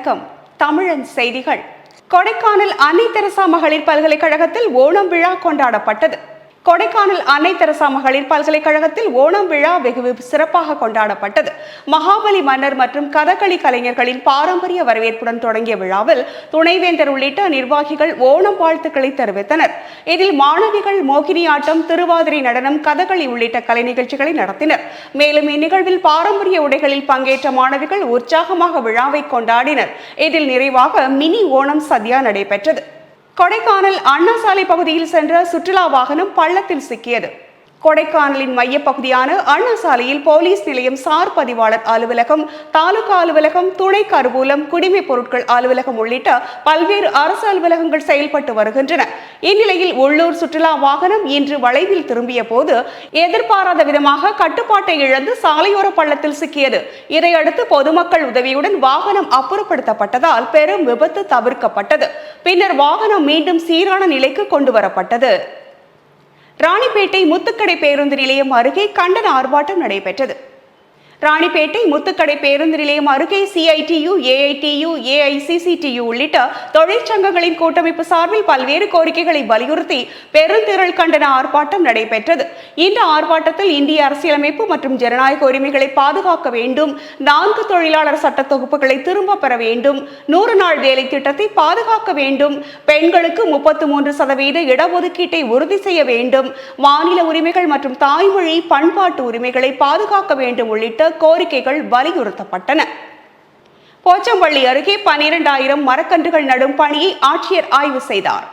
வணக்கம். தமிழன் செய்திகள். கொடைக்கானல் அன்னை தெரசா மகளிர் பல்கலைக்கழகத்தில் ஓணம் விழா கொண்டாடப்பட்டது. கொடைக்கானல் அன்னை தெரசா மகளிர் பல்கலைக்கழகத்தில் ஓணம் விழா வெகு சிறப்பாக கொண்டாடப்பட்டது. மகாபலி மன்னர் மற்றும் கதகளி கலைஞர்களின் பாரம்பரிய வரவேற்புடன் தொடங்கிய விழாவில் துணைவேந்தர் உள்ளிட்ட நிர்வாகிகள் ஓணம் வாழ்த்துக்களை தெரிவித்தனர். இதில் மாணவிகள் மோகினி ஆட்டம், திருவாதிரை நடனம், கதகளி உள்ளிட்ட கலை நிகழ்ச்சிகளை நடத்தினர். மேலும் இந்நிகழ்வில் பாரம்பரிய உடைகளில் பங்கேற்ற மாணவிகள் உற்சாகமாக விழாவை கொண்டாடினர். இதில் நிறைவாக மினி ஓணம் சத்யா நடைபெற்றது. கொடைக்கானல் அண்ணா சாலை பகுதியில் சென்ற சுற்றுலா வாகனம் பள்ளத்தில் சிக்கியது. கொடைக்கானலின் மையப்பகுதியான அண்ணா சாலையில் போலீஸ் நிலையம், சார் பதிவாளர் அலுவலகம், தாலுகா அலுவலகம், துணை கருவூலம், குடிமைப் பொருட்கள் அலுவலகம் உள்ளிட்ட பல்வேறு அரசு அலுவலகங்கள் செயல்பட்டு வருகின்றன. இந்நிலையில் உள்ளூர் சுற்றுலா வாகனம் இன்று வளைவில் திரும்பிய போது எதிர்பாராத விதமாக கட்டுப்பாட்டை இழந்து சாலையோர பள்ளத்தில் சிக்கியது. இதையடுத்து பொதுமக்கள் உதவியுடன் வாகனம் அப்புறப்படுத்தப்பட்டதால் பெரும் விபத்து தவிர்க்கப்பட்டது. பின்னர் வாகனம் மீண்டும் சீரான நிலைக்கு கொண்டு வரப்பட்டது. ராணிப்பேட்டை முத்துக்கடை பேருந்து நிலையம் அருகே கண்டன ஆர்ப்பாட்டம் நடைபெற்றது. ராணிப்பேட்டை முத்துக்கடை பேருந்து நிலையம் அருகே CITU, AITU, AICCTU உள்ளிட்ட தொழிற்சங்கங்களின் கூட்டமைப்பு சார்பில் பல்வேறு கோரிக்கைகளை வலியுறுத்தி பெருந்திரள் கண்டன ஆர்ப்பாட்டம் நடைபெற்றது. இந்த ஆர்ப்பாட்டத்தில் இந்திய அரசியலமைப்பு மற்றும் ஜனநாயக உரிமைகளை பாதுகாக்க வேண்டும், 4 தொழிலாளர் சட்ட தொகுப்புகளை திரும்ப பெற வேண்டும், 100 நாள் வேலை திட்டத்தை பாதுகாக்க வேண்டும், பெண்களுக்கு 33% இடஒதுக்கீட்டை உறுதி செய்ய வேண்டும், மாநில உரிமைகள் மற்றும் தாய்மொழி பண்பாட்டு உரிமைகளை பாதுகாக்க வேண்டும் உள்ளிட்ட கோரிக்கைகள் வலியுறுத்தப்பட்டன. போச்சம்பள்ளி அருகே 12,000 மரக்கன்றுகள் நடும் பணியை ஆட்சியர் ஆய்வு செய்தார்.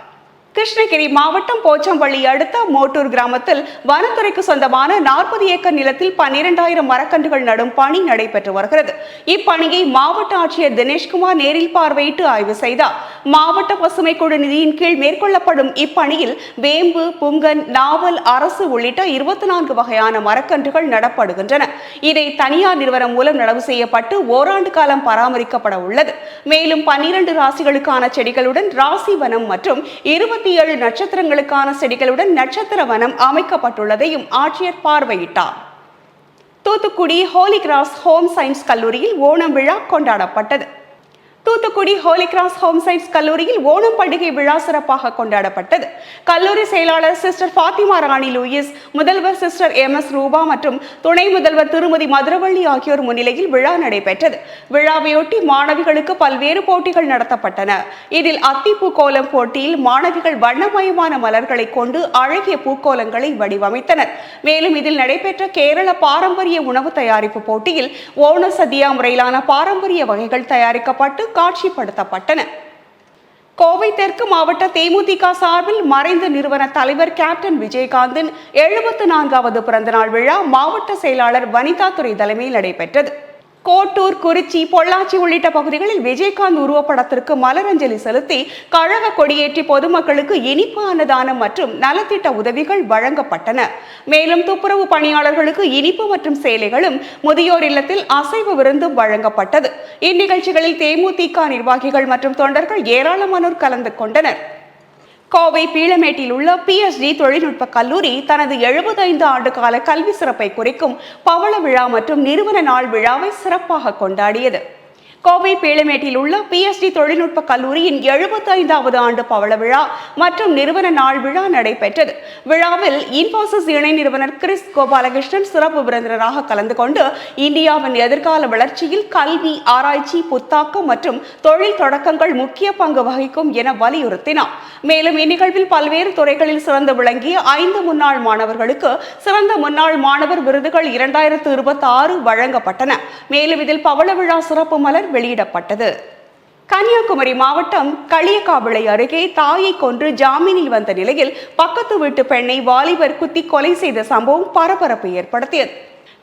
கிருஷ்ணகிரி மாவட்டம் போச்சம்பள்ளி அடுத்த மோட்டூர் கிராமத்தில் வனத்துறைக்கு சொந்தமான 40 ஏக்கர் நிலத்தில் 12,000 மரக்கன்றுகள் நடும் பணி நடைபெற்று வருகிறது. இப்பணியை மாவட்ட ஆட்சியர் தினேஷ்குமார் நேரில் பார்வையிட்டு ஆய்வு செய்தார். மாவட்ட பசுமை குழு நிதியின் கீழ் மேற்கொள்ளப்படும் இப்பணியில் வேம்பு, புங்கன், நாவல், அரசு உள்ளிட்ட 24 வகையான மரக்கன்றுகள் நடப்படுகின்றன. இதை தனியார் நிறுவனம் மூலம் நடவு செய்யப்பட்டு ஓராண்டு காலம் பராமரிக்கப்பட உள்ளது. மேலும் 12 ராசிகளுக்கான செடிகளுடன் ராசி வனம் மற்றும் 27 நட்சத்திரங்களுக்கான செடிகளுடன் நட்சத்திர வனம் அமைக்கப்பட்டுள்ளதையும் ஆட்சியர் பார்வையிட்டார். Thoothukudi Holy Cross Home Science கல்லூரியில் ஓணம் விழா கொண்டாடப்பட்டது. Thoothukudi Holy Cross Home Science கல்லூரியில் ஓணம் பண்டிகை விழா சிறப்பாக கொண்டாடப்பட்டது. கல்லூரி செயலாளர் சிஸ்டர் ஃபாத்திமா ராணி லூயிஸ், முதல்வர் சிஸ்டர் MS ரூபா மற்றும் துணை முதல்வர் திருமதி மதுரவள்ளி ஆகியோர் முன்னிலையில் விழா நடைபெற்றது. விழாவையொட்டி மாணவிகளுக்கு பல்வேறு போட்டிகள் நடத்தப்பட்டன. இதில் அத்தி பூக்கோலம் போட்டியில் மாணவிகள் வண்ணமயமான மலர்களை கொண்டு அழகிய பூக்கோலங்களை வடிவமைத்தனர். மேலும் இதில் நடைபெற்ற கேரள பாரம்பரிய உணவு தயாரிப்பு போட்டியில் ஓண சதியா முறையிலான பாரம்பரிய வகைகள் தயாரிக்கப்பட்டு காட்சிப்படுத்தப்பட்டன. கோவை தெற்கு மாவட்ட தேமுதிக சார்பில் மறைந்த நிறுவன தலைவர் கேப்டன் விஜயகாந்தின் 74வது பிறந்தநாள் விழா மாவட்ட செயலாளர் வனிதா துரை தலைமையில் நடைபெற்றது. கோட்டூர், குறிச்சி, பொள்ளாச்சி உள்ளிட்ட பகுதிகளில் விஜயகாந்த் உருவப்படத்திற்கு மலரஞ்சலி செலுத்தி கழக கொடியேற்றி பொதுமக்களுக்கு இனிப்பு அன்னதானம் மற்றும் நலத்திட்ட உதவிகள் வழங்கப்பட்டன. மேலும் துப்புரவு பணியாளர்களுக்கு இனிப்பு மற்றும் சேலைகளும், முதியோர் இல்லத்தில் அசைவ விருந்தும் வழங்கப்பட்டது. இந்நிகழ்ச்சிகளில் தேமுதிக நிர்வாகிகள் மற்றும் தொண்டர்கள் ஏராளமானோர் கலந்து கொண்டனர். கோவை பீளமேட்டில் உள்ள PSD தொழில்நுட்ப கல்லூரி தனது 75 ஆண்டு கால கல்வி சிறப்பை குறிக்கும் பவள விழா மற்றும் நிறுவன நாள் விழாவை சிறப்பாக கொண்டாடியது. கோவை பீளமேட்டில் உள்ள PSD தொழில்நுட்ப கல்லூரியின் 75வது ஆண்டு பவள விழா மற்றும் நிறுவன நாள் விழா நடைபெற்றது. விழாவில் இன்ஃபோசிஸ் இணை நிறுவனர் கிறிஸ் கோபாலகிருஷ்ணன் சிறப்பு விருந்தினராக கலந்து கொண்டு இந்தியாவின் எதிர்கால வளர்ச்சியில் கல்வி, ஆராய்ச்சி, புத்தாக்கம் மற்றும் தொழில் தொடக்கங்கள் முக்கிய பங்கு வகிக்கும் என வலியுறுத்தினார். மேலும் இந்நிகழ்வில் பல்வேறு துறைகளில் சிறந்து விளங்கிய 5 முன்னாள் மாணவர்களுக்கு சிறந்த முன்னாள் மாணவர் விருதுகள் 2026 வழங்கப்பட்டன. மேலும் இதில் பவள விழா சிறப்பு மலர் வெளியிடப்பட்டது. கன்னியாகுமரி மாவட்டம் களியக்காவிளை அருகே தாயை கொன்று ஜாமீனில் வந்த நிலையில் பக்கத்து வீட்டு பெண்ணை வாலிபர் குத்தி கொலை செய்த சம்பவம் பரபரப்பு ஏற்படுத்தியது.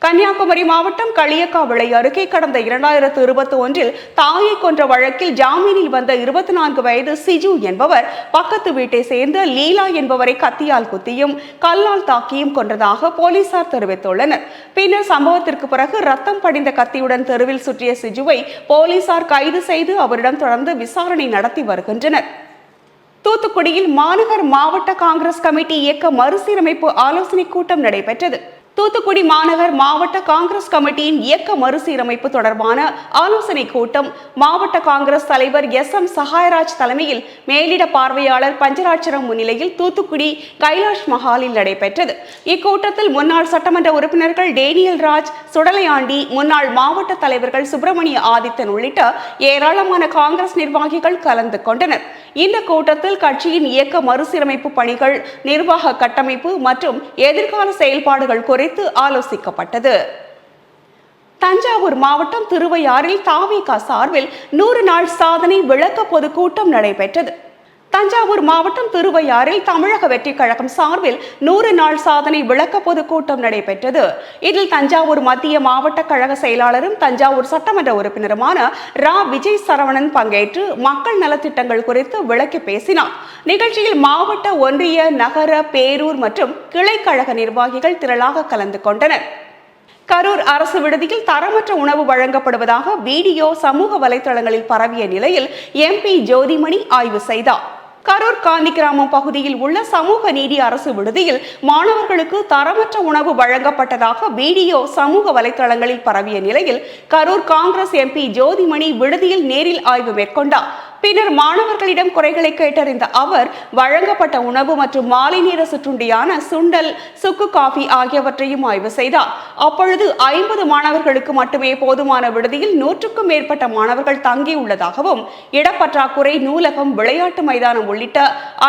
கன்னியாகுமரி மாவட்டம் களியக்காவிளை அருகே கடந்த 2021 தாயை கொன்ற வழக்கில் ஜாமீனில் வந்த 24 வயது சிஜு என்பவர் பக்கத்து வீட்டை சேர்ந்த லீலா என்பவரை கத்தியால் குத்தியும் கல்லால் தாக்கியும் கொன்றதாக போலீசார் தெரிவித்துள்ளனர். பின்னர் சம்பவத்திற்கு பிறகு ரத்தம் படிந்த கத்தியுடன் தெருவில் சுற்றிய சிஜுவை போலீசார் கைது செய்து அவரிடம் தொடர்ந்து விசாரணை நடத்தி வருகின்றனர். தூத்துக்குடியில் மாநகர் மாவட்ட காங்கிரஸ் கமிட்டி இயக்க மறுசீரமைப்பு ஆலோசனை கூட்டம் நடைபெற்றது. தூத்துக்குடி மாநகர் மாவட்ட காங்கிரஸ் கமிட்டியின் இயக்க மறுசீரமைப்பு தொடர்பான ஆலோசனை கூட்டம் மாவட்ட காங்கிரஸ் தலைவர் SM சகாயராஜ் தலைமையில் மேலிட பார்வையாளர் பஞ்சராட்சரம் முன்னிலையில் தூத்துக்குடி கைலாஷ் மஹாலில் நடைபெற்றது. இக்கூட்டத்தில் முன்னாள் சட்டமன்ற உறுப்பினர்கள் டேனியல் ராஜ், சுடலையாண்டி, முன்னாள் மாவட்ட தலைவர்கள் சுப்பிரமணிய ஆதித்தன் உள்ளிட்ட ஏராளமான காங்கிரஸ் நிர்வாகிகள் கலந்து கொண்டனர். இந்த கூட்டத்தில் கட்சியின் இயக்க மறுசீரமைப்பு பணிகள், நிர்வாக கட்டமைப்பு மற்றும் எதிர்கால செயல்பாடுகள் குறித்து ஆலோசிக்கப்பட்டது. தஞ்சாவூர் மாவட்டம் திருவையாறில் தாவேகா சார்பில் 100 நாள் சாதனை விளக்க பொதுக்கூட்டம் நடைபெற்றது. தஞ்சாவூர் மாவட்டம் திருவையாறில் தமிழக வெற்றி கழகம் சார்பில் 100 நாள் சாதனை விளக்க பொதுக்கூட்டம் நடைபெற்றது. இதில் தஞ்சாவூர் மத்திய மாவட்ட கழக செயலாளரும் தஞ்சாவூர் சட்டமன்ற உறுப்பினருமான விஜய் சரவணன் பங்கேற்று மக்கள் நலத்திட்டங்கள் குறித்து விளக்கி பேசினார். நிகழ்ச்சியில் மாவட்ட, ஒன்றிய, நகர, பேரூர் மற்றும் கிளை கழக நிர்வாகிகள் திரளாக கலந்து கொண்டனர். கரூர் அரசு விடுதியில் தரமற்ற உணவு வழங்கப்படுவதாக வீடியோ சமூக வலைதளங்களில் பரவிய நிலையில் MP ஜோதிமணி ஆய்வு செய்தார். கரூர் காந்தி கிராமம் பகுதியில் உள்ள சமூக நீதி அரசு விடுதியில் மாணவர்களுக்கு தரமற்ற உணவு வழங்கப்பட்டதாக வீடியோ சமூக வலைதளங்களில் பரவிய நிலையில் கரூர் காங்கிரஸ் MP ஜோதிமணி விடுதியில் நேரில் ஆய்வு மேற்கொண்டார். பின்னர் மாணவர்களிடம் குறைகளை கேட்டறிந்த அவர் வழங்கப்பட்ட உணவு மற்றும் மாலை நேர சிற்றுண்டியான சுண்டல், சுக்கு காஃபி ஆகியவற்றையும் ஆய்வு செய்தார். அப்பொழுது 50 மாணவர்களுக்கு மட்டுமே போதுமான விடுதியில் 100க்கும் மேற்பட்ட மாணவர்கள் தங்கியுள்ளதாகவும் இடப்பற்றாக்குறை, நூலகம், விளையாட்டு மைதானம் உள்ளிட்ட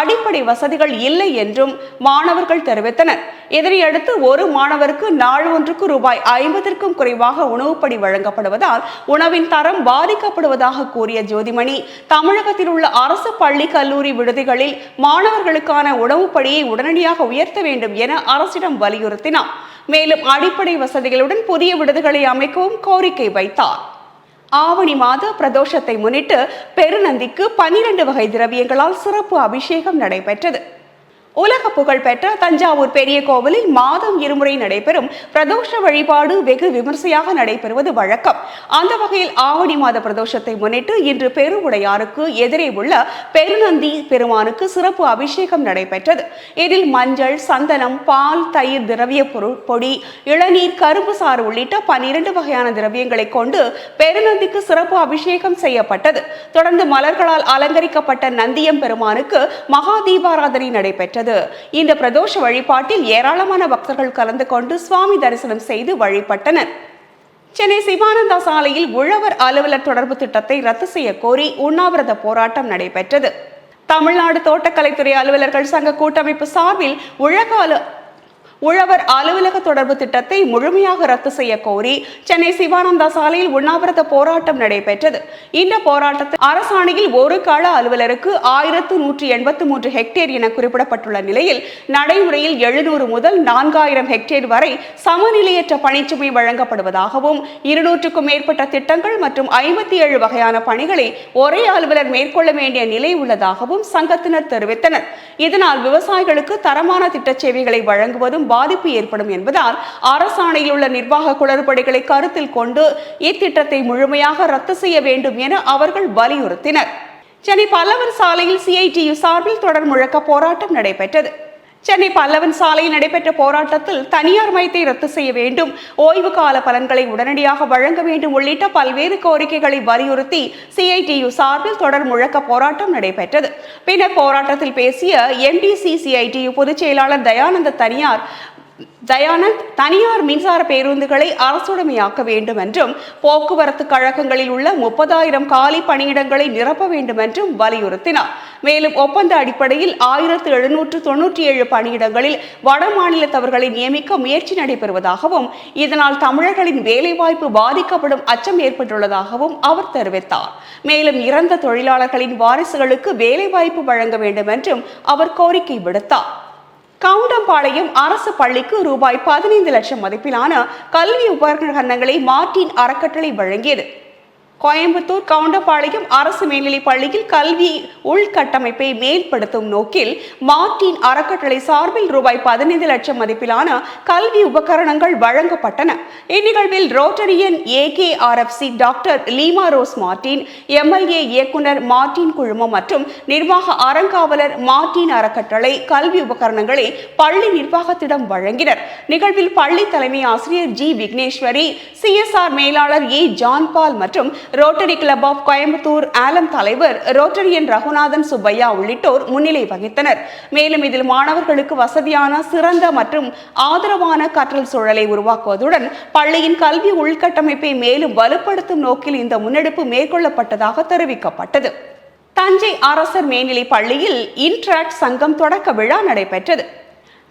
அடிப்படை வசதிகள் இல்லை என்றும் மாணவர்கள் தெரிவித்தனர். இதனையடுத்து ஒரு மாணவருக்கு நாள் ஒன்றுக்கு ரூபாய் 50க்கும் குறைவாக உணவுப்படி வழங்கப்படுவதால் உணவின் தரம் பாதிக்கப்படுவதாக கூறிய ஜோதிமணி, தமிழகத்தில் உள்ள அரசு பள்ளி, கல்லூரி விடுதிகளில் மாணவர்களுக்கான உணவுப்படியை உடனடியாக உயர்த்த வேண்டும் என அரசிடம் வலியுறுத்தினார். மேலும் அடிப்படை வசதிகளுடன் புதிய விடுதிகளை அமைக்கவும் கோரிக்கை வைத்தார். ஆவணி மாத பிரதோஷத்தை முன்னிட்டு பெருநந்திக்கு 12 வகை திரவியங்களால் சிறப்பு அபிஷேகம் நடைபெற்றது. உலக புகழ் பெற்ற தஞ்சாவூர் பெரிய கோவிலில் மாதம் 2 முறை நடைபெறும் பிரதோஷ வழிபாடு வெகு விமர்சையாக நடைபெறுவது வழக்கம். அந்த வகையில் ஆவணி மாத பிரதோஷத்தை முன்னிட்டு இன்று பெருவுடையாருக்கு எதிரே உள்ள பெருநந்தி பெருமானுக்கு சிறப்பு அபிஷேகம் நடைபெற்றது. இதில் மஞ்சள், சந்தனம், பால், தயிர், திரவிய பொடி, இளநீர், கரும்பு சாறு உள்ளிட்ட 12 வகையான திரவியங்களை கொண்டு பெருநந்திக்கு சிறப்பு அபிஷேகம் செய்யப்பட்டது. தொடர்ந்து மலர்களால் அலங்கரிக்கப்பட்ட நந்தியம் பெருமானுக்கு மகா தீபாராதனை நடைபெற்றது. இந்த பிரதோஷ வழிபாட்டில் ஏராளமான பக்தர்கள் கலந்து கொண்டு சுவாமி தரிசனம் செய்து வழிபட்டனர். சென்னை சிவானந்தா சாலையில் உழவர் அலுவலர் தொடர்பு திட்டத்தை ரத்து செய்ய கோரி உண்ணாவிரத போராட்டம் நடைபெற்றது. தமிழ்நாடு தோட்டக்கலைத்துறை அலுவலர்கள் சங்க கூட்டமைப்பு சார்பில் உழவர் அலுவலக தொடர்பு திட்டத்தை முழுமையாக ரத்து செய்ய கோரி சென்னை சிவானந்தா சாலையில் உண்ணாவிரத போராட்டம் நடைபெற்றது. இந்த போராட்டத்தில் அரசாணையில் ஒரு கள அலுவலருக்கு 1183 ஹெக்டேர் என குறிப்பிடப்பட்டுள்ள நிலையில் நடைமுறையில் 700 முதல் 4000 ஹெக்டேர் வரை சமநிலையற்ற பணிச்சுமை வழங்கப்படுவதாகவும் 200க்கும் மேற்பட்ட திட்டங்கள் மற்றும் 57 வகையான பணிகளை ஒரே அலுவலர் மேற்கொள்ள வேண்டிய நிலை உள்ளதாகவும் சங்கத்தினர் தெரிவித்தனர். இதனால் விவசாயிகளுக்கு தரமான திட்ட சேவைகளை வழங்குவதும் பாதிப்பு ஏற்படும் என்பதால் அரசாணையில் உள்ள நிர்வாக குளறுபடிகளை கருத்தில் கொண்டு இத்திட்டத்தை முழுமையாக ரத்து செய்ய வேண்டும் என அவர்கள் வலியுறுத்தினர். சென்னை பல்லவன் சாலையில் CITU சார்பில் தொடர் முழக்க போராட்டம் நடைபெற்றது. சென்னை பல்லவன் சாலையில் நடைபெற்ற போராட்டத்தில் தனியார் மையத்தை ரத்து செய்ய வேண்டும், ஓய்வு கால பலன்களை உடனடியாக வழங்க வேண்டும் உள்ளிட்ட பல்வேறு கோரிக்கைகளை வலியுறுத்தி CITU சார்பில் தொடர் முழக்க போராட்டம் நடைபெற்றது. பின்னர் போராட்டத்தில் பேசிய MDC CITU பொதுச் செயலாளர் தனியார் மின்சார பேருந்துகளை அரசுடைமையாக்க வேண்டும் என்றும் போக்குவரத்து கழகங்களில் உள்ள 30,000 காலி பணியிடங்களை நிரப்ப வேண்டும் என்றும் வலியுறுத்தினார். மேலும் ஒப்பந்த அடிப்படையில் 1797 பணியிடங்களில் வட மாநிலத்தவர்களை நியமிக்க முயற்சி நடைபெறுவதாகவும் இதனால் தமிழர்களின் வேலைவாய்ப்பு பாதிக்கப்படும் அச்சம் ஏற்பட்டுள்ளதாகவும் அவர் தெரிவித்தார். மேலும் இறந்த தொழிலாளர்களின் வாரிசுகளுக்கு வேலைவாய்ப்பு வழங்க வேண்டும் என்றும் அவர் கோரிக்கை விடுத்தார். கவுண்டம்பாளையம் அரசு பள்ளிக்கு ரூபாய் 15 லட்சம் மதிப்பிலான கல்வி உபகரணங்களை மார்டின் அறக்கட்டளை வழங்கியது. கோயம்புத்தூர் கவுண்டபாளையம் அரசு மேல்நிலைப் பள்ளியில் கல்வி உள்கட்டமைப்பை மேம்படுத்தும் நோக்கில் மார்டின் அறக்கட்டளை சார்பில் ரூபாய் 15 லட்சம் மதிப்பிலான கல்வி உபகரணங்கள் வழங்கப்பட்டன. இந்நிகழ்வில் Rotarian AKRFC doctor Lima rose Martin, MLA இயக்குனர் மார்டின் குழுமம் மற்றும் நிர்வாக அறங்காவலர் மார்டின் அறக்கட்டளை கல்வி உபகரணங்களை பள்ளி நிர்வாகத்திடம் வழங்கினர். நிகழ்வில் பள்ளி தலைமை ஆசிரியர் G விக்னேஸ்வரி, CSR மேலாளர் A ஜான்பால் மற்றும் ரோட்டரி கிளப் ஆஃப் கோயம்புத்தூர் ஆலம் தலைவர் ரோட்டரியன் ரகுநாதன் சுப்பையா உள்ளிட்டோர் முன்னிலை வகித்தனர். மேலும் இதில் மாணவர்களுக்கு வசதியான, சிறந்த மற்றும் ஆதரவான கற்றல் சூழலை உருவாக்குவதுடன் பள்ளியின் கல்வி உள்கட்டமைப்பை மேலும் வலுப்படுத்தும் நோக்கில் இந்த முன்னெடுப்பு மேற்கொள்ளப்பட்டதாக தெரிவிக்கப்பட்டது. தஞ்சை அரசர் மேல்நிலைப் பள்ளியில் இன்ட்ராக்ட் சங்கம் தொடக்க விழா நடைபெற்றது.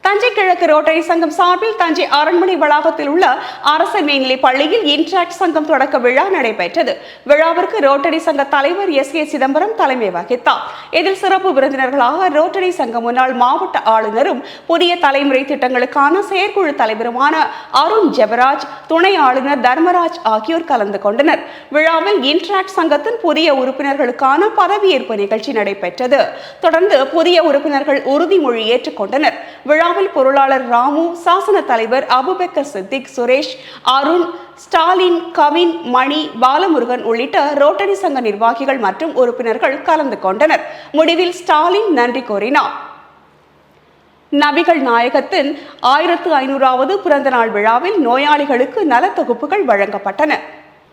தஞ்சை கிழக்கு ரோட்டரி சங்கம் சார்பில் தஞ்சை அரண்மனை வளாகத்தில் உள்ள அரசர் மேல்நிலைப் பள்ளியில் இன்ட்ராக்ட் சங்கம் தொடக்க விழா நடைபெற்றது. விழாவிற்கு ரோட்டரி சங்க தலைவர் SK சிதம்பரம் தலைமை வகித்தார். இதில் சிறப்பு விருந்தினர்களாக ரோட்டரி சங்க முன்னாள் மாவட்ட ஆளுநரும் புதிய தலைமுறை திட்டங்களுக்கான செயற்குழு தலைவருமான அருண் ஜெபராஜ், துணை ஆளுநர் தர்மராஜ் ஆகியோர் கலந்து கொண்டனர். விழாவில் இன்ட்ராக்ட் சங்கத்தின் புதிய உறுப்பினர்களுக்கான பதவியேற்பு நிகழ்ச்சி நடைபெற்றது. தொடர்ந்து புதிய உறுப்பினர்கள் உறுதிமொழி ஏற்றுக்கொண்டனர். விழாவில் பொருளாளர் ராமு, சாசன தலைவர் அபுபக்கர் சித்திக், சுரேஷ், அருண், ஸ்டாலின், கவின், மணி, பாலமுருகன் உள்ளிட்ட ரோட்டரி சங்க நிர்வாகிகள் மற்றும் உறுப்பினர்கள் கலந்து கொண்டனர். முடிவில் ஸ்டாலின் நன்றி கூறினார். நபிகள் நாயகத்தின் 1500வது பிறந்த நாள் விழாவில் நோயாளிகளுக்கு நலத்தொகுப்புகள் வழங்கப்பட்டன.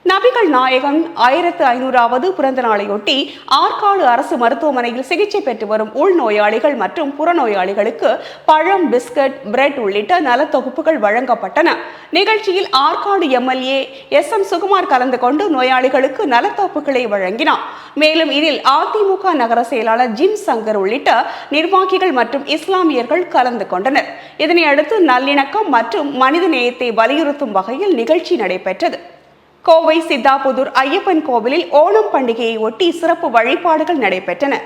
நபிகள் நாயகம் 1500வது பிறந்த நாளையொட்டி ஆற்காடு அரசு மருத்துவமனையில் சிகிச்சை பெற்று வரும் உள்நோயாளிகள் மற்றும் புறநோயாளிகளுக்கு பழம், பிஸ்கட், பிரெட் உள்ளிட்ட நலத்தொகுப்புகள் வழங்கப்பட்டன. நிகழ்ச்சியில் ஆற்காடு MLA SM சுகுமார் கலந்து கொண்டு நோயாளிகளுக்கு நலத்தொகுப்புகளை வழங்கினார். மேலும் இதில் அதிமுக நகர செயலாளர் ஜிம் சங்கர் உள்ளிட்ட நிர்வாகிகள் மற்றும் இஸ்லாமியர்கள் கலந்து கொண்டனர். இதனையடுத்து நல்லிணக்கம் மற்றும் மனித நேயத்தை வலியுறுத்தும் வகையில் நிகழ்ச்சி நடைபெற்றது. கோவை சித்தாபுதூர் ஐயப்பன் கோவிலில் ஓணம் பண்டிகையை ஒட்டி சிறப்பு வழிபாடுகள் நடைபெற்றன.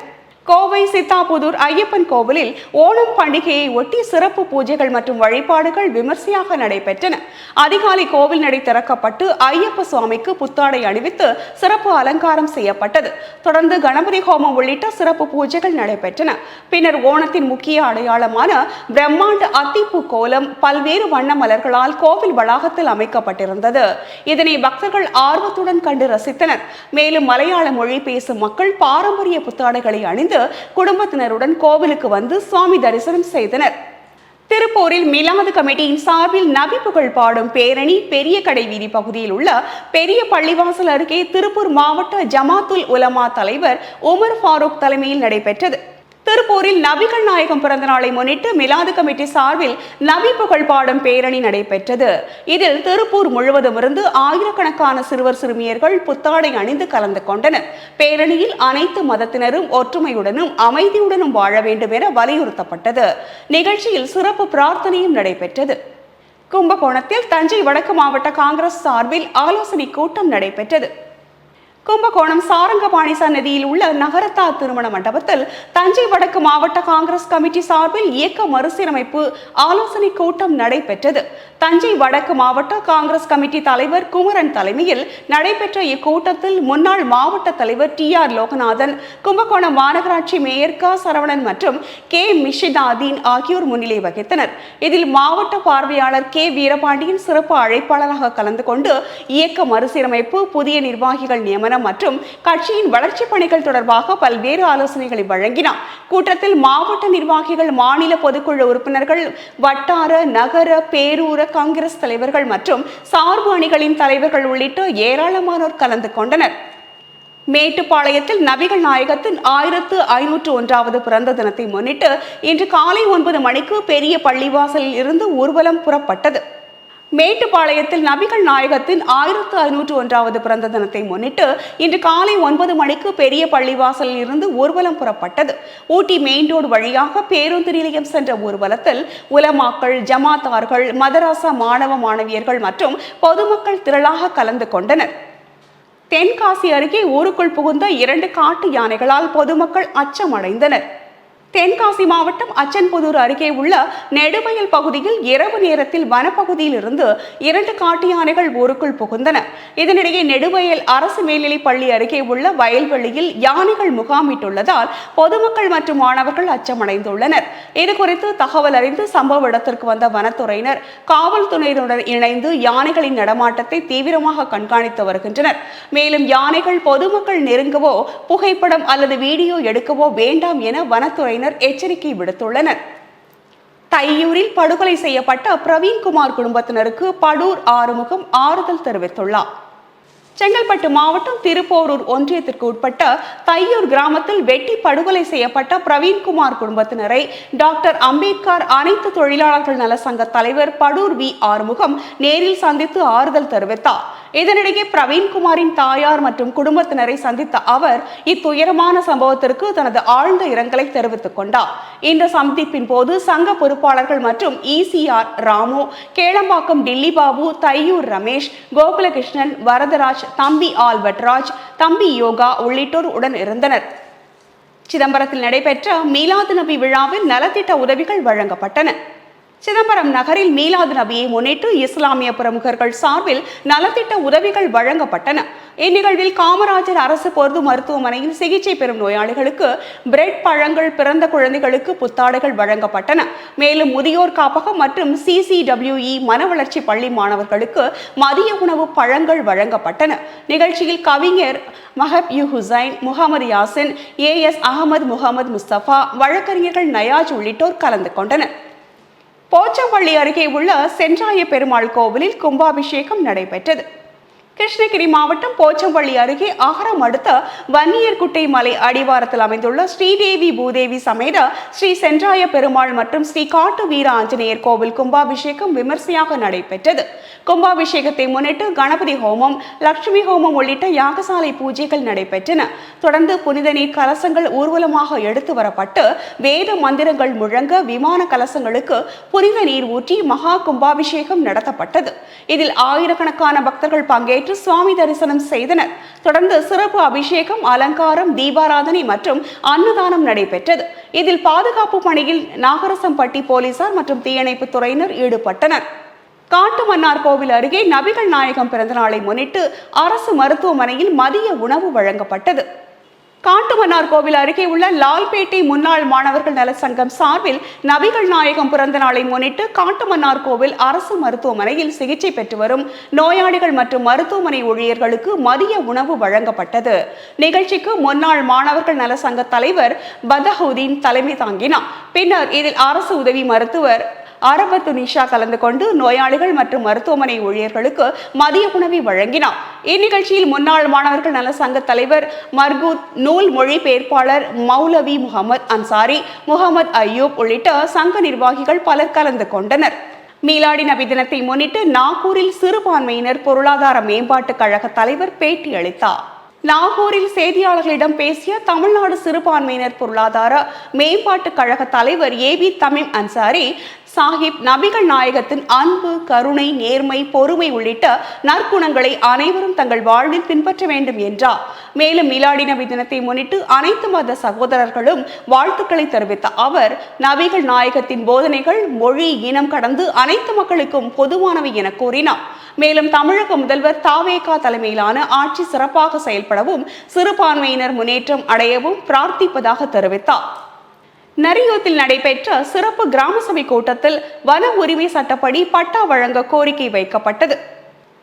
கோவை சித்தாபுதூர் ஐயப்பன் கோவிலில் ஓணம் பண்டிகையை ஒட்டி சிறப்பு பூஜைகள் மற்றும் வழிபாடுகள் விமர்சையாக நடைபெற்றன. அதிகாலை கோவில் நடை திறக்கப்பட்டு ஐயப்ப சுவாமிக்கு புத்தாடை அணிவித்து சிறப்பு அலங்காரம் செய்யப்பட்டது. தொடர்ந்து கணபதி ஹோமம் உள்ளிட்ட சிறப்பு பூஜைகள் நடைபெற்றன. பின்னர் ஓணத்தின் முக்கிய அடையாளமான பிரம்மாண்ட அத்திப்பூ கோலம் பல்வேறு வண்ண மலர்களால் கோவில் வளாகத்தில் அமைக்கப்பட்டிருந்தது. இதனை பக்தர்கள் ஆர்வத்துடன் கண்டு ரசித்தனர். மேலும் மலையாள மொழி பேசும் மக்கள் பாரம்பரிய புத்தாடைகளை அணிந்து குடும்பத்தினருடன் கோவிலுக்கு வந்து சுவாமி தரிசனம் செய்தனர். திருப்பூரில் மிலாது கமிட்டியின் சார்பில் நபி புகழ் பாடும் பேரணி பெரிய கடை வீதி பகுதியில் உள்ள பெரிய பள்ளிவாசல் அருகே திருப்பூர் மாவட்ட ஜமாத்துல் உலமா தலைவர் உமர் ஃபாரூக் தலைமையில் நடைபெற்றது. திருப்பூரில் நபிகள் நாயகம் பிறந்த நாளை முன்னிட்டு மிலாது கமிட்டி சார்பில் நபி புகழ் பாடும் பேரணி நடைபெற்றது. இதில் திருப்பூர் முழுவதும் இருந்து ஆயிரக்கணக்கான சிறுவர் சிறுமியர்கள் புத்தாடை அணிந்து கலந்து கொண்டனர். பேரணியில் அனைத்து மதத்தினரும் ஒற்றுமையுடனும் அமைதியுடனும் வாழ வேண்டும் என வலியுறுத்தப்பட்டது. நிகழ்ச்சியில் சிறப்பு பிரார்த்தனையும் நடைபெற்றது. கும்பகோணத்தில் தஞ்சை வடக்கு மாவட்ட காங்கிரஸ் சார்பில் ஆலோசனை கூட்டம் நடைபெற்றது. கும்பகோணம் சாரங்கபாணி சன்னதியில் உள்ள நகரத்தா திருமண மண்டபத்தில் தஞ்சை வடக்கு மாவட்ட காங்கிரஸ் கமிட்டி சார்பில் இயக்க மறுசீரமைப்பு ஆலோசனை கூட்டம் நடைபெற்றது. தஞ்சை வடக்கு மாவட்ட காங்கிரஸ் கமிட்டி தலைவர் குமரன் தலைமையில் நடைபெற்ற இக்கூட்டத்தில் முன்னாள் மாவட்ட தலைவர் TR லோகநாதன், கும்பகோணம் மாநகராட்சி மேயர் க சரவணன் மற்றும் K மிஷிதாதீன் ஆகியோர் முன்னிலை வகித்தனர். இதில் மாவட்ட பார்வையாளர் K வீரபாண்டியன் சிறப்பு அழைப்பாளராக கலந்து கொண்டு இயக்க மறுசீரமைப்பு, புதிய நிர்வாகிகள் நியமனம் மற்றும் கட்சியின் வளர்ச்சி பணிகள் தொடர்பாக பல்வேறு ஆலோசனைகளை வழங்கினார். கூட்டத்தில் மாவட்ட நிர்வாகிகள், மாநில பொதுக்குழு உறுப்பினர்கள், வட்டார, நகர, பேரூர காங்கிரஸ் தலைவர்கள் மற்றும் சார்பு அணிகளின் தலைவர்கள் உள்ளிட்ட ஏராளமானோர் கலந்து கொண்டனர். மேட்டுப்பாளையத்தில் நபிகள் நாயகத்தின் 1501வது பிறந்த தினத்தை முன்னிட்டு இன்று காலை 9 மணிக்கு பெரிய பள்ளிவாசலில் இருந்து ஊர்வலம் புறப்பட்டது. மேட்டுப்பாளையத்தில் நபிகள் நாயகத்தின் 1501வது பிறந்த தினத்தை முன்னிட்டு இன்று காலை 9 மணிக்கு பெரிய பள்ளிவாசலில் இருந்து ஊர்வலம் புறப்பட்டது. ஊட்டி மெயின் ரோடு வழியாக பேருந்து நிலையம் சென்ற ஊர்வலத்தில் உலமாக்கள், ஜமாத்தார்கள், மதராசா மாணவ மாணவியர்கள் மற்றும் பொதுமக்கள் திரளாக கலந்து கொண்டனர். தென்காசி அருகே ஊருக்குள் புகுந்த 2 காட்டு யானைகளால் பொதுமக்கள் அச்சமடைந்தனர். தென்காசி மாவட்டம் அச்சன்புதூர் அருகே உள்ள நெடுவயல் பகுதியில் இரவு நேரத்தில் வனப்பகுதியில் இருந்து 2 காட்டு யானைகள் ஊருக்குள் புகுந்தன. இதனிடையே நெடுவயல் அரசு மேல்நிலைப் பள்ளி அருகே உள்ள வயல்வெளியில் யானைகள் முகாமிட்டுள்ளதால் பொதுமக்கள் மற்றும் மாணவர்கள் அச்சமடைந்துள்ளனர். இதுகுறித்து தகவல் அறிந்து சம்பவ இடத்திற்கு வந்த வனத்துறையினர் காவல்துறையினருடன் இணைந்து யானைகளின் நடமாட்டத்தை தீவிரமாக கண்காணித்து வருகின்றனர். மேலும் யானைகள் பொதுமக்கள் நெருங்கவோ புகைப்படம் அல்லது வீடியோ எடுக்கவோ வேண்டாம் என வனத்துறை எச்சரிக்கை விடுத்துள்ளனர். தையூரில் படுகொலை செய்யப்பட்ட பிரவீன்குமார் குடும்பத்தினருக்கு படூர் ஆறுமுகம் ஆறுதல் தெரிவித்துள்ளார். செங்கல்பட்டு மாவட்டம் திருப்போரூர் ஒன்றியத்திற்கு உட்பட்ட தையூர் கிராமத்தில் வெட்டி படுகொலை செய்யப்பட்ட பிரவீன்குமார் குடும்பத்தினரை டாக்டர் அம்பேத்கர் அனைத்து தொழிலாளர்கள் நல சங்க தலைவர் படூர் வி ஆறுமுகம் நேரில் சந்தித்து ஆறுதல் தெரிவித்தார். இதனிடையே பிரவீன்குமாரின் தாயார் மற்றும் குடும்பத்தினரை சந்தித்த அவர் இத்துயரமான சம்பவத்திற்கு தனது ஆழ்ந்த இரங்கலை தெரிவித்துக் கொண்டார். இந்த சந்திப்பின் போது சங்க பொறுப்பாளர்கள் மற்றும் இசிஆர் ராமு, கேளம்பாக்கம் டில்லி பாபு, தையூர் ரமேஷ், கோகுலகிருஷ்ணன், வரதராஜ், தம்பி ஆல்வட்ராஜ், தம்பி யோகா உள்ளிட்டோர் உடன் இருந்தனர். சிதம்பரத்தில் நடைபெற்ற மீலாது நபி விழாவில் நலத்திட்ட உதவிகள் வழங்கப்பட்டன. சிதம்பரம் நகரில் மீலாது நபியை முன்னிட்டு இஸ்லாமிய பிரமுகர்கள் சார்பில் நலத்திட்ட உதவிகள் வழங்கப்பட்டன. இந்நிகழ்வில் காமராஜர் அரசு பொது மருத்துவமனையில் சிகிச்சை பெறும் நோயாளிகளுக்கு பிரெட், பழங்கள், பிறந்த குழந்தைகளுக்கு புத்தாடைகள் வழங்கப்பட்டன. மேலும் முதியோர் காப்பகம் மற்றும் CCWE மனவளர்ச்சி பள்ளி மாணவர்களுக்கு மதிய உணவு பழங்கள் வழங்கப்பட்டன. நிகழ்ச்சியில் கவிஞர் மஹப் யு ஹுசைன், முகமது யாசின், AS அகமது, முகமது முஸ்தபா, வழக்கறிஞர்கள் நயாஜ் உள்ளிட்டோர் கலந்து கொண்டனர். போச்சம்பள்ளி அருகே உள்ள சென்றாய பெருமாள் கோவிலில் கும்பாபிஷேகம் நடைபெற்றது. கிருஷ்ணகிரி மாவட்டம் போச்சம்பள்ளி அருகே அகரம் அடுத்த வன்னியர்குட்டை மலை அடிவாரத்தில் அமைந்துள்ள ஸ்ரீதேவி பூதேவி சமேத ஸ்ரீ சென்றாய பெருமாள் மற்றும் ஸ்ரீ காட்டு வீர ஆஞ்சநேயர் கோவில் கும்பாபிஷேகம் விமர்சையாக நடைபெற்றது. கும்பாபிஷேகத்தை முன்னிட்டு கணபதி ஹோமம், லட்சுமி ஹோமம் உள்ளிட்ட யாகசாலை பூஜைகள் நடைபெற்றன. தொடர்ந்து புனித நீர் கலசங்கள் ஊர்வலமாக எடுத்து வரப்பட்டு வேத மந்திரங்கள் முழங்க விமான கலசங்களுக்கு புனித நீர் ஊற்றி மகா கும்பாபிஷேகம் நடத்தப்பட்டது. இதில் ஆயிரக்கணக்கான பக்தர்கள் பங்கேற்று சுவாமி தரிசனம் செய்தனர். தொடர்ந்து சிறப்பு அபிஷேகம், அலங்காரம், தீபாராதனை மற்றும் அன்னதானம் நடைபெற்றது. இதில் பாதுகாப்பு பணியில் நாகரசம்பட்டி போலீசார் மற்றும் தீயணைப்பு துறையினர் ஈடுபட்டனர். காட்டுமன்னார் கோவில் அருகே நபிகள் நாயகம் பிறந்த நாளை முன்னிட்டு அரசு மருத்துவமனையில் மதிய உணவு வழங்கப்பட்டது. காட்டுமன்னார் கோவில் அருகே உள்ள லால்பேட்டை முன்னாள் மாணவர்கள் நல சங்கம் சார்பில் நபிகள் நாயகம் பிறந்த நாளை முன்னிட்டு காட்டுமன்னார் கோவில் அரசு மருத்துவமனையில் சிகிச்சை பெற்று வரும் நோயாளிகள் மற்றும் மருத்துவமனை ஊழியர்களுக்கு மதிய உணவு வழங்கப்பட்டது. நிகழ்ச்சிக்கு முன்னாள் மாணவர்கள் நல சங்க தலைவர் பதஹுதீன் தலைமை தாங்கினார். பின்னர் இதில் அரசு உதவி மருத்துவர் அரபத்து நிஷா கலந்து கொண்டு நோயாளிகள் மற்றும் மருத்துவமனை ஊழியர்களுக்கு மதிய உணவை வழங்கினார். இந்நிகழ்ச்சியில் முன்னாள் மாணவர்கள் நல சங்க தலைவர் மர்கூத், நூல் மொழிபெயர்ப்பாளர் மௌலவி முகமது அன்சாரி, முகமது அய்யூப் உள்ளிட்ட சங்க நிர்வாகிகள் பலர் கலந்து கொண்டனர். மீலாடி நபி தினத்தை முன்னிட்டு நாகூரில் சிறுபான்மையினர் பொருளாதார மேம்பாட்டு கழக தலைவர் பேட்டி அளித்தார். நாகூரில் செய்தியாளர்களிடம் பேசிய தமிழ்நாடு சிறுபான்மையினர் பொருளாதார மேம்பாட்டு கழக தலைவர் AB தமீம் அன்சாரி சாஹிப் நபிகள் நாயகத்தின் அன்பு, கருணை, நேர்மை, பொறுமை உள்ளிட்ட நற்குணங்களை அனைவரும் தங்கள் வாழ்வில் பின்பற்ற வேண்டும் என்றார். மேலும் மீலாடி நபி தினத்தை முன்னிட்டு அனைத்து மத சகோதரர்களும் வாழ்த்துக்களை தெரிவித்த அவர் நபிகள் நாயகத்தின் போதனைகள் மொழி, இனம் கடந்து அனைத்து மக்களுக்கும் பொதுவானவை என கூறினார். மேலும் தமிழக முதல்வர் தாவேகா தலைமையிலான ஆட்சி சிறப்பாக செயல்படவும் சிறுபான்மையினர் முன்னேற்றம் அடையவும் பிரார்த்திப்பதாக தெரிவித்தார். நரியூத்தில் நடைபெற்ற சிறப்பு கிராம சபை கூட்டத்தில் வன உரிமை சட்டப்படி பட்டா வழங்க கோரிக்கை வைக்கப்பட்டது.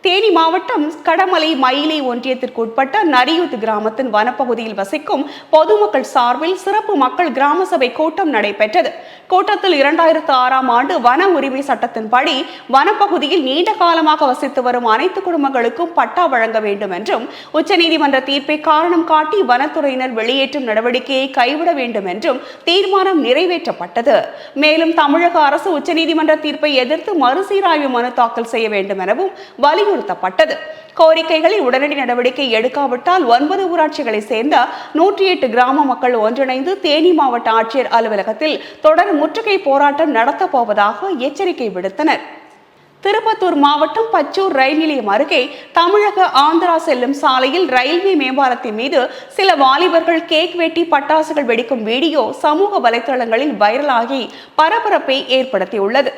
தேனி மாவட்டம் கடமலை மயிலை ஒன்றியத்திற்கு உட்பட்ட நரியூத் கிராமத்தின் வனப்பகுதியில் வசிக்கும் பொதுமக்கள் சார்பில் சிறப்பு மக்கள் கிராம சபை கூட்டம் நடைபெற்றது. கூட்டத்தில் 2006ஆம் ஆண்டு வன உரிமை சட்டத்தின்படி வனப்பகுதியில் நீண்ட காலமாக வசித்து வரும் அனைத்து குடும்பங்களுக்கும் பட்டா வழங்க வேண்டும் என்றும் உச்சநீதிமன்ற தீர்ப்பை காரணம் காட்டி வனத்துறையினர் வெளியேற்றும் நடவடிக்கையை கைவிட வேண்டும் என்றும் தீர்மானம் நிறைவேற்றப்பட்டது. மேலும் தமிழக அரசு உச்சநீதிமன்ற தீர்ப்பை எதிர்த்து மறுசீராய்வு மனு தாக்கல் செய்ய வேண்டும் எனவும் வலியுறுத்தப்பட்டது. கோரிக்கைகளில் உடனடி நடவடிக்கை எடுக்காவிட்டால் 9 ஊராட்சிகளை சேர்ந்த 108 கிராம மக்கள் ஒன்றிணைந்து தேனி மாவட்ட ஆட்சியர் அலுவலகத்தில் தொடர் முற்றுகை போராட்டம் நடத்தப் போவதாக எச்சரிக்கை விடுத்தனர். திருப்பத்தூர் மாவட்டம் பச்சூர் ரயில் நிலையம் அருகே தமிழக ஆந்திரா செல்லும் சாலையில் ரயில்வே மேம்பாலத்தின் மீது சில வாலிபர்கள் கேக் வெட்டி பட்டாசுகள் வெடிக்கும் வீடியோ சமூக வலைதளங்களில் வைரலாகி பரபரப்பை ஏற்படுத்தியுள்ளது.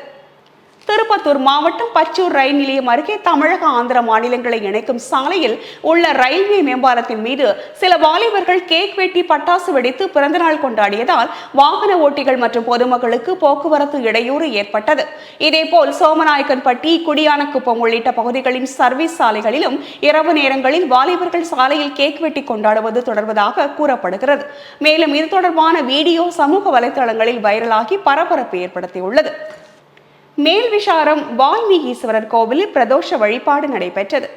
திருப்பத்தூர் மாவட்டம் பச்சூர் ரயில் நிலையம் அருகே தமிழக ஆந்திர மாநிலங்களை இணைக்கும் சாலையில் உள்ள ரயில்வே மேம்பாலத்தின் மீது சில வாலிபர்கள் கேக் வெட்டி பட்டாசு வெடித்து பிறந்தநாள் கொண்டாடியதால் வாகன ஓட்டிகள் மற்றும் பொதுமக்களுக்கு போக்குவரத்து இடையூறு ஏற்பட்டது. இதேபோல் சோமநாயக்கன்பட்டி, குடியானக்குப்பம் உள்ளிட்ட பகுதிகளின் சர்வீஸ் சாலைகளிலும் இரவு நேரங்களில் வாலிபர்கள் சாலையில் கேக் வெட்டி கொண்டாடுவது தொடர்வதாக கூறப்படுகிறது. மேலும் இது தொடர்பான வீடியோ சமூக வலைதளங்களில் வைரலாகி பரபரப்பு ஏற்படுத்தியுள்ளது. மேல்விசாரம் வால்மீகீஸ்வரர் கோவிலில் பிரதோஷ வழிபாடு நடைபெற்றது.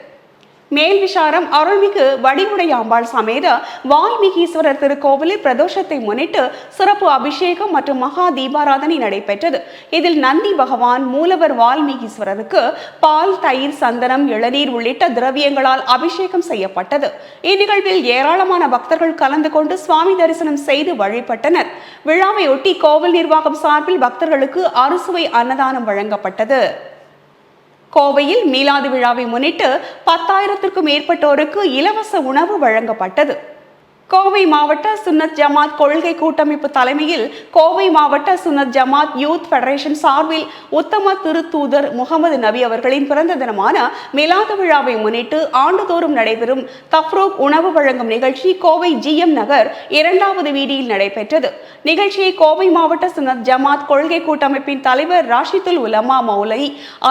மேல்விசாரம் அருள்மிகு வடிவுடையாம்பாள் சமேத வால்மீகீஸ்வரர் திருக்கோவிலில் பிரதோஷத்தை முன்னிட்டு சிறப்பு அபிஷேகம் மற்றும் மகா தீபாராதனை நடைபெற்றது. இதில் நந்தி பகவான், மூலவர் வால்மீகீஸ்வரருக்கு பால், தயிர், சந்தனம், இளநீர் உள்ளிட்ட திரவியங்களால் அபிஷேகம் செய்யப்பட்டது. இந்நிகழ்வில் ஏராளமான பக்தர்கள் கலந்து கொண்டு சுவாமி தரிசனம் செய்து வழிபட்டனர். விழாவையொட்டி கோவில் நிர்வாகம் சார்பில் பக்தர்களுக்கு அறுசுவை அன்னதானம் வழங்கப்பட்டது. கோவையில் மீலாது விழாவை முன்னிட்டு 10,000க்கும் மேற்பட்டோருக்கு இலவச உணவு வழங்கப்பட்டது. கோவை மாவட்ட சுன்னத் ஜமாத் கொள்கை கூட்டமைப்பு தலைமையில் கோவை மாவட்ட சுன்னத் ஜமாத் யூத் ஃபெடரேஷன் சார்பில் உத்தம திருத்தூதர் முகமது நபி அவர்களின் பிறந்த தினமான மிலாது விழாவை முன்னிட்டு ஆண்டுதோறும் நடைபெறும் தஃப்ரூக் உணவு வழங்கும் நிகழ்ச்சி கோவை GM நகர் 2வது வீதியில் நடைபெற்றது. நிகழ்ச்சியை கோவை மாவட்ட சுன்னத் ஜமாத் கொள்கை கூட்டமைப்பின் தலைவர் ராஷிதுல் உலமா மௌலை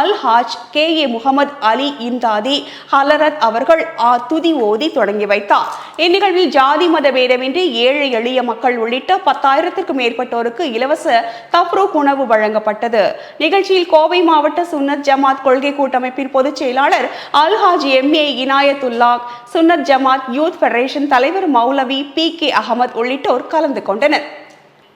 அல் ஹாஜ் KA முகமது அலி இம்தாதி ஹலரத் அவர்கள் துதி ஓதி தொடங்கி வைத்தார். இந்நிகழ்வில் ஜாதி மத பேதமின்றி ஏழை எளிய மக்கள் உள்ளிட்ட 10,000க்கும் மேற்பட்டோருக்கு இலவச தஃப்ரூக் உணவு வழங்கப்பட்டது. நிகழ்ச்சியில் கோவை மாவட்ட சுன்னத் ஜமாத் கொள்கை கூட்டமைப்பின் பொதுச் செயலாளர் அல்ஹாஜ் MA இனாயத்துல்லா, சுன்னத் ஜமாத் யூத் ஃபெடரேஷன் தலைவர் மௌலவி PK அகமது உள்ளிட்டோர் கலந்து கொண்டனர்.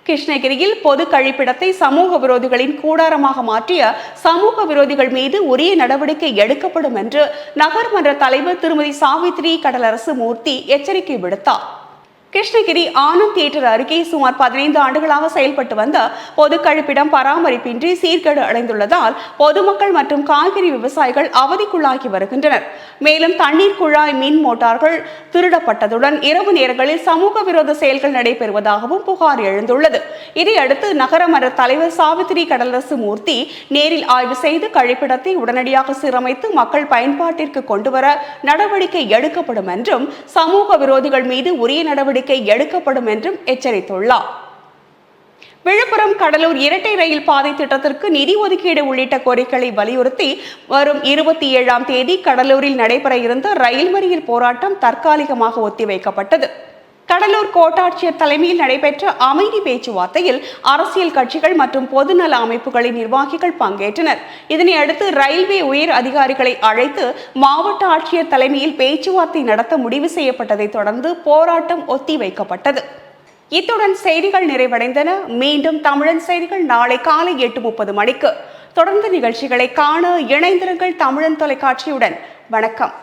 கிருஷ்ணகிரியில் பொது கழிப்பிடத்தை சமூக விரோதிகளின் கூடாரமாக மாற்றிய சமூக விரோதிகள் மீது உரிய நடவடிக்கை எடுக்கப்படும் என்று நகர்மன்ற தலைவர் திருமதி சாவித்ரி கடலரசு மூர்த்தி எச்சரிக்கை விடுத்தார். கிருஷ்ணகிரி ஆனந்த் தியேட்டர் அருகே சுமார் 15 ஆண்டுகளாக செயல்பட்டு வந்த பொது கழிப்பிடம் பராமரிப்பின்றி சீர்கேடு அடைந்துள்ளதால் பொதுமக்கள் மற்றும் காய்கறி விவசாயிகள் அவதிக்குள்ளாகி வருகின்றனர். மேலும் தண்ணீர் குழாய், மின் மோட்டார்கள் திருடப்பட்டதுடன் இரவு நேரங்களில் சமூக விரோத செயல்கள் நடைபெறுவதாகவும் புகார் எழுந்துள்ளது. இதையடுத்து நகரமன்ற தலைவர் சாவித்ரி கடலரசு மூர்த்தி நேரில் ஆய்வு செய்து கழிப்பிடத்தை உடனடியாக சீரமைத்து மக்கள் பயன்பாட்டிற்கு கொண்டுவர நடவடிக்கை எடுக்கப்படும் என்றும் சமூக விரோதிகள் மீது உரிய நடவடிக்கை எடுக்கப்படும் என்றும் எச்சரித்துள்ளார். விழுப்புரம் கடலூர் இரட்டை ரயில் பாதை திட்டத்திற்கு நிதி ஒதுக்கீடு உள்ளிட்ட கோரிக்கைகளை வலியுறுத்தி வரும் 27ஆம் தேதி கடலூரில் நடைபெற இருந்த ரயில் மறியல் போராட்டம் தற்காலிகமாக ஒத்திவைக்கப்பட்டது. கடலூர் கோட்டாட்சியர் தலைமையில் நடைபெற்ற அமைதி பேச்சுவார்த்தையில் அரசியல் கட்சிகள் மற்றும் பொதுநல அமைப்புகளின் நிர்வாகிகள் பங்கேற்றனர். இதனையடுத்து ரயில்வே உயர் அதிகாரிகளை அழைத்து மாவட்ட ஆட்சியர் தலைமையில் பேச்சுவார்த்தை நடத்த முடிவு செய்யப்பட்டதை தொடர்ந்து போராட்டம் ஒத்திவைக்கப்பட்டது. இத்துடன் செய்திகள் நிறைவடைந்தன. மீண்டும் தமிழன் செய்திகள் நாளை காலை 8:30 மணிக்கு. தொடர்ந்து நிகழ்ச்சிகளை காண இணைந்திருங்கள் தமிழன் தொலைக்காட்சியுடன். வணக்கம்.